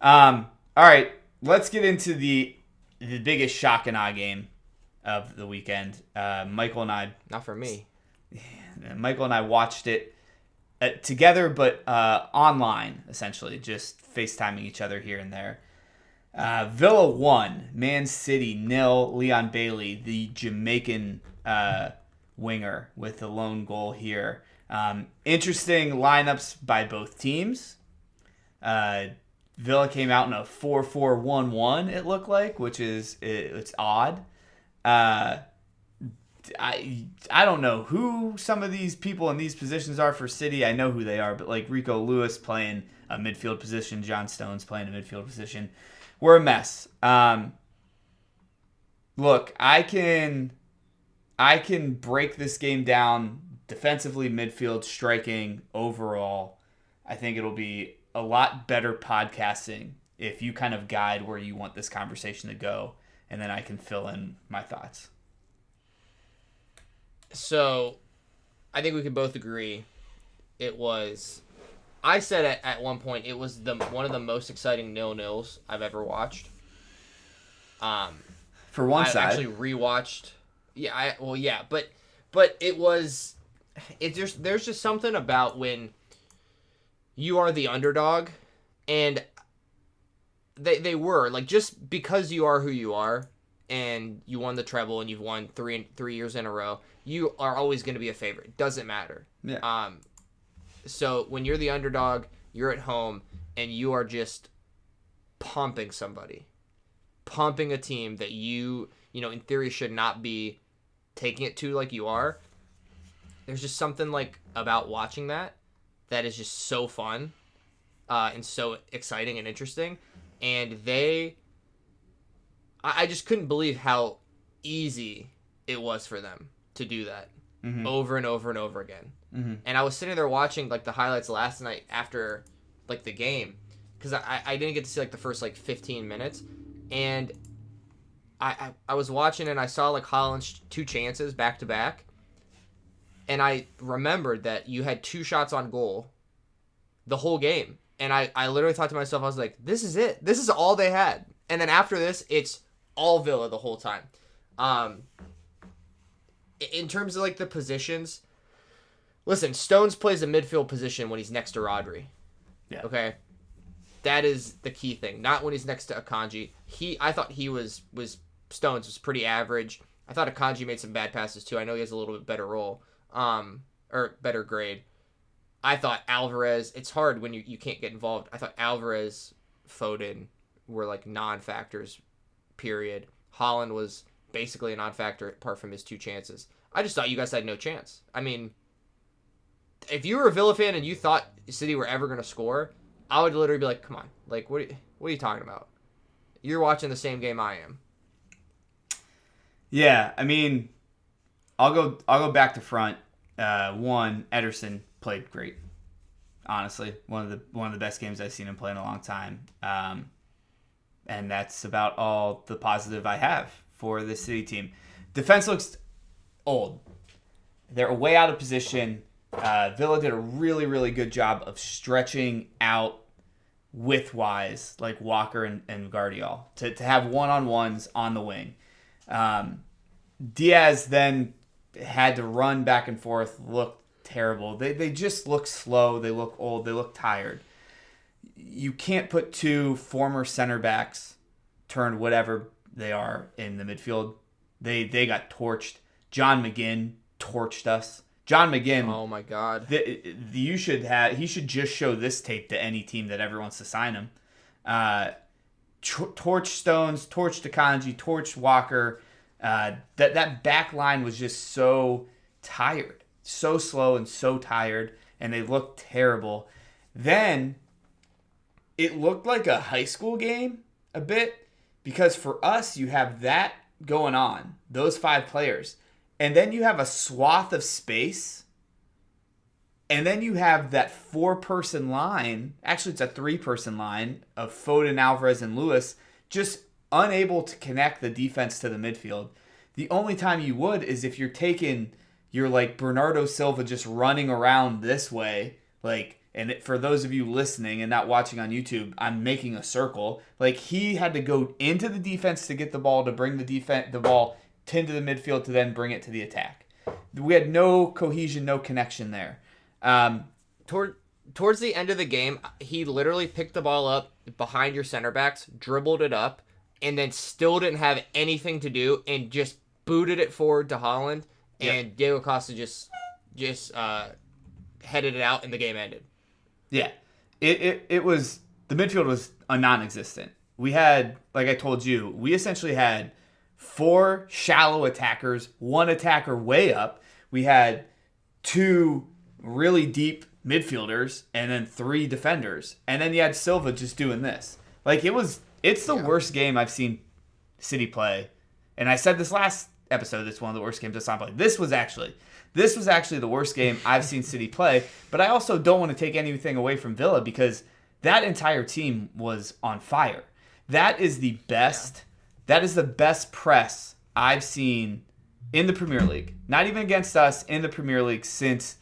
All right, let's get into the biggest shock and awe game of the weekend. Michael and I... Not for me. Michael and I watched it together, but online, essentially, just FaceTiming each other here and there. Villa 1, Man City 0, Leon Bailey, the Jamaican winger, with the lone goal here. Interesting lineups by both teams. Villa came out in a 4-4-1-1, it looked like, which is it's odd. I don't know who some of these people in these positions are for City. I know who they are, but like Rico Lewis playing a midfield position, John Stones playing a midfield position. We're a mess. Look, I can break this game down defensively, midfield, striking, overall. I think it'll be a lot better podcasting if you kind of guide where you want this conversation to go, and then I can fill in my thoughts. So, I think we can both agree it was... I said at one point it was one of the most exciting 0-0s I've ever watched. For one side. I actually rewatched... Yeah, but it was... There's just something about when you are the underdog, and they were, like, just because you are who you are, and you won the treble, and you've won three years in a row, you are always going to be a favorite. It doesn't matter. Yeah. So when you're the underdog, you're at home, and you are just pumping somebody. Pumping a team that you in theory should not be taking it to like you are. There's just something like about watching that is just so fun and so exciting and interesting. And I just couldn't believe how easy it was for them to do that over and over and over again. Mm-hmm. And I was sitting there watching like the highlights last night after like the game, because I didn't get to see like the first like 15 minutes, and I was watching and I saw like Haaland's 2 chances back to back, and I remembered that you had 2 shots on goal the whole game, and I literally thought to myself, I was like, this is it, this is all they had. And then after this, it's all Villa the whole time. In terms of like the positions, listen, Stones plays a midfield position when he's next to Rodri. Yeah. Okay. That is the key thing. Not when he's next to Akanji. I thought Stones was pretty average. I thought Akanji made some bad passes too. I know he has a little bit better role, or better grade. I thought Alvarez, it's hard when you can't get involved. I thought Alvarez, Foden were like non-factors, period. Haaland was basically a non-factor apart from his 2 chances. I just thought you guys had no chance. I mean, if you were a Villa fan and you thought City were ever going to score, I would literally be like, come on. Like, what are you talking about? You're watching the same game I am. Yeah, I mean, I'll go back to front. One, Ederson played great. Honestly, one of the best games I've seen him play in a long time. And that's about all the positive I have for the City team. Defense looks old. They're way out of position. Villa did a really, really good job of stretching out width-wise, like Walker and Guardiola, to have one-on-ones on the wing. Diaz then had to run back and forth, looked terrible. They just look slow. They look old. They look tired. You can't put 2 former center backs, turned whatever they are, in the midfield. They got torched. John McGinn torched us. John McGinn. Oh my God. He should just show this tape to any team that ever wants to sign him. Torch Stones, torch Akanji, torch Walker. That back line was just so tired, so slow and so tired, and they looked terrible. Then it looked like a high school game a bit, because for us you have that going on, those 5 players. And then you have a swath of space. And then you have that 4-person line. Actually, it's a 3-person line of Foden, Alvarez, and Lewis, just unable to connect the defense to the midfield. The only time you would is if you're like Bernardo Silva just running around this way, like and for those of you listening and not watching on YouTube, I'm making a circle. Like, he had to go into the defense to get the ball, to bring the ball into the midfield, to then bring it to the attack. We had no cohesion, no connection there. Towards the end of the game, he literally picked the ball up behind your center backs, dribbled it up, and then still didn't have anything to do, and just booted it forward to Haaland, and Diego Costa just headed it out, and the game ended. Yeah, it was, the midfield was a non-existent. We had, like I told you, we essentially had 4 shallow attackers, 1 attacker way up. We had 2 really deep midfielders, and then 3 defenders, and then you had Silva just doing this. Like, it's the worst game I've seen City play, and I said this last episode. It's one of the worst games I've seen play. This was actually the worst game I've seen City play. But I also don't want to take anything away from Villa, because that entire team was on fire. That is the best. Yeah. That is the best press I've seen in the Premier League. Not even against us, in the Premier League, since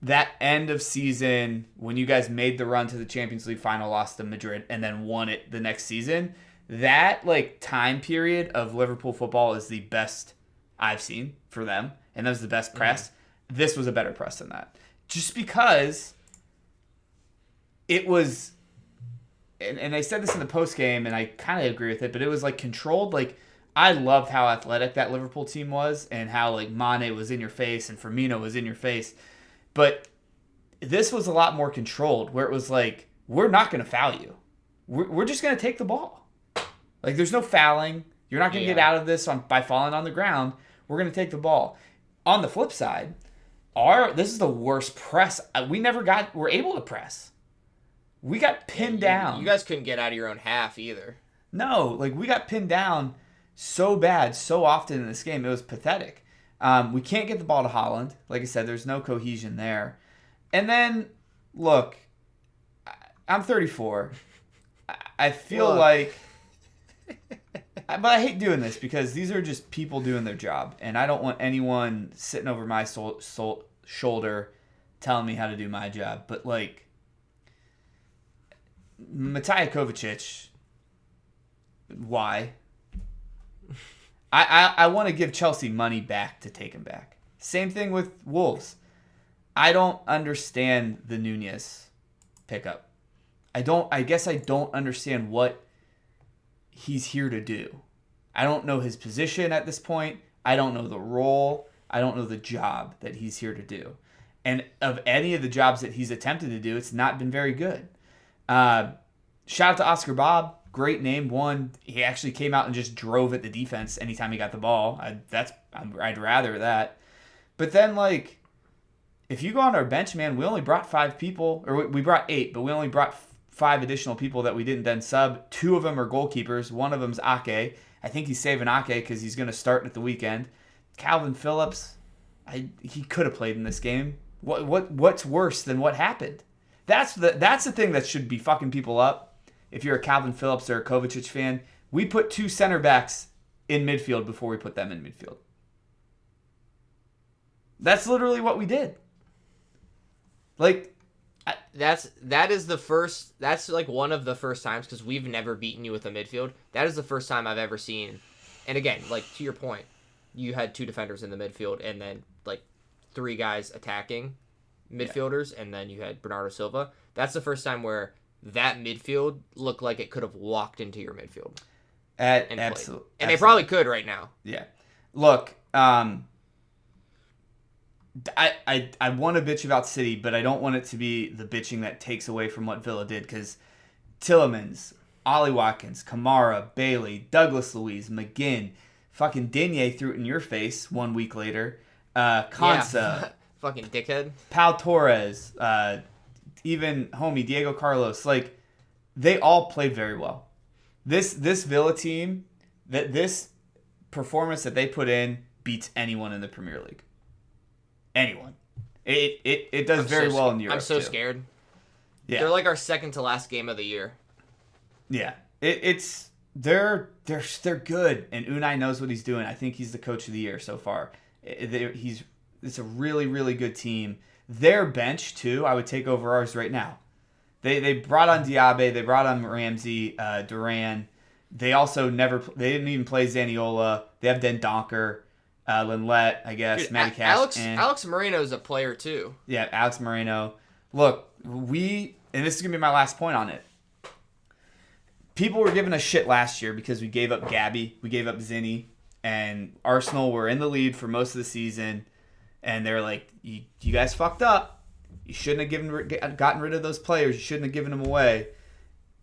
that end of season when you guys made the run to the Champions League final, lost to Madrid, and then won it the next season. That time period of Liverpool football is the best I've seen for them, and that was the best press. Mm-hmm. This was a better press than that, just because it was. And I said this in the post game, and I kind of agree with it, but it was controlled. I loved how athletic that Liverpool team was, and how Mane was in your face and Firmino was in your face. But this was a lot more controlled, where it was we're not going to foul you. We're just going to take the ball. There's no fouling. You're not going to get out of this by falling on the ground. We're going to take the ball. On the flip side, this is the worst press. We're able to press. We got pinned down. You guys couldn't get out of your own half either. No, we got pinned down so bad, so often in this game. It was pathetic. We can't get the ball to Haaland. Like I said, there's no cohesion there. And then, look, I'm 34. I feel but I hate doing this, because these are just people doing their job, and I don't want anyone sitting over my shoulder telling me how to do my job. But Matija Kovacic, why? I want to give Chelsea money back to take him back. Same thing with Wolves. I don't understand the Nunez pickup. I guess I don't understand what he's here to do. I don't know his position at this point. I don't know the role. I don't know the job that he's here to do. And of any of the jobs that he's attempted to do, it's not been very good. Shout out to Oscar Bob. Great name. One, he actually came out and just drove at the defense anytime he got the ball. I'd rather that. But then, if you go on our bench, man, we only brought 5 people, or we brought 8, but we only brought 5 additional people that we didn't then sub. 2 of them are goalkeepers. One of them's Ake. I think he's saving Ake because he's going to start at the weekend. Calvin Phillips, he could have played in this game. What's worse than what happened? That's the thing that should be fucking people up. If you're a Calvin Phillips or a Kovacic fan, we put 2 center backs in midfield before we put them in midfield. That's literally what we did. That's one of the first times, because we've never beaten you with a midfield. That is the first time I've ever seen. And again, to your point, you had 2 defenders in the midfield, and then 3 guys attacking midfielders, and then you had Bernardo Silva. That's the first time where that midfield looked like it could have walked into your midfield. Absolutely. And they probably could right now. Yeah. Look, I want to bitch about City, but I don't want it to be the bitching that takes away from what Villa did, because Tielemans, Ollie Watkins, Kamara, Bailey, Douglas Luiz, McGinn, fucking Digne threw it in your face 1 week later. Konsa. Yeah. Fucking dickhead. Pau Torres, even homie Diego Carlos. They all played very well. This Villa team, this performance that they put in beats anyone in the Premier League. Anyone. It does very well in Europe. I'm so scared. Yeah. They're our second to last game of the year. Yeah. They're good, and Unai knows what he's doing. I think he's the coach of the year so far. It's a really, really good team. Their bench, too, I would take over ours right now. They brought on Diaby. They brought on Ramsey, Duran. They also they didn't even play Zaniola. They have Den Donker, Lynlett, I guess, Dude, Matty Cash. Alex Moreno's a player, too. Yeah, Alex Moreno. Look, and this is going to be my last point on it. People were giving us shit last year because we gave up Gabby, we gave up Zinni, and Arsenal were in the lead for most of the season, and they're like, you guys fucked up. You shouldn't have gotten rid of those players. You shouldn't have given them away.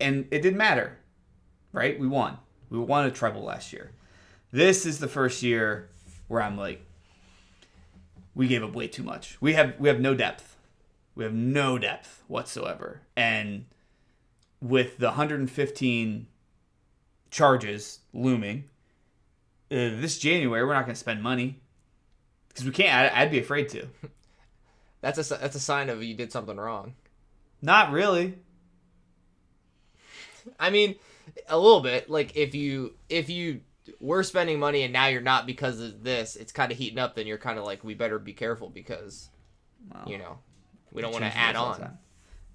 And it didn't matter, right? We won. We won a treble last year. This is the first year where I'm like, we gave up way too much. We have no depth. We have no depth whatsoever. And with the 115 charges looming, this January we're not going to spend money because we can't. I'd be afraid to. That's a sign of you did something wrong. Not really. I mean, a little bit. Like if you were spending money and now you're not because of this, it's kind of heating up. Then you're kind of like, we better be careful because we don't want to add on.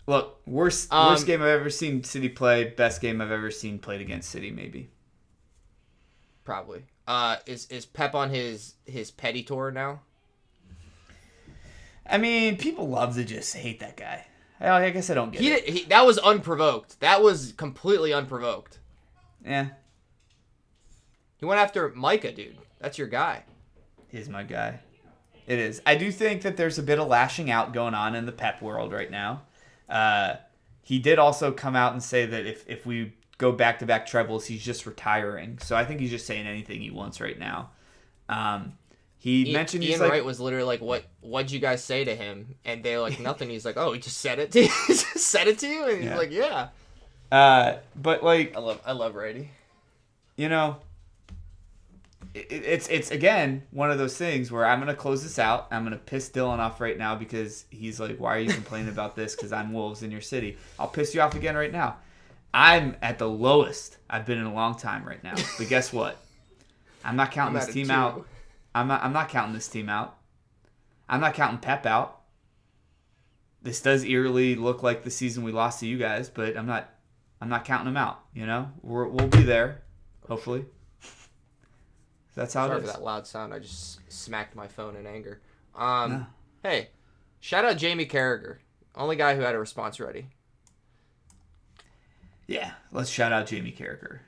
Look, worst game I've ever seen City play. Best game I've ever seen played against City, maybe. Probably. Is Pep on his petty tour now? I mean, people love to just hate that guy. I guess I don't get it. That was unprovoked. That was completely unprovoked. Yeah. He went after Micah, dude. That's your guy. He's my guy. It is. I do think that there's a bit of lashing out going on in the Pep world right now. He did also come out and say that if we go back-to-back trebles, he's just retiring. So I think he's just saying anything he wants right now. Mentioned Ian Wright was literally like, "What'd you guys say to him?" And they're like, "Nothing." He's like, "Oh, he just said it to you." He just said it to you, and he's like, "Yeah." But like, I love Brady. You know, it's again one of those things where I'm gonna close this out. I'm gonna piss Dylan off right now because he's like, "Why are you complaining about this? Because I'm Wolves in your city." I'll piss you off again right now. I'm at the lowest I've been in a long time right now. But guess what? I'm not counting this team out. I'm not counting this team out. I'm not counting Pep out. This does eerily look like the season we lost to you guys, but I'm not counting them out. You know, we'll be there, hopefully. That's how it is. Sorry for that loud sound. I just smacked my phone in anger. Hey, shout out Jamie Carragher, only guy who had a response ready. Yeah, let's shout out Jamie Carragher.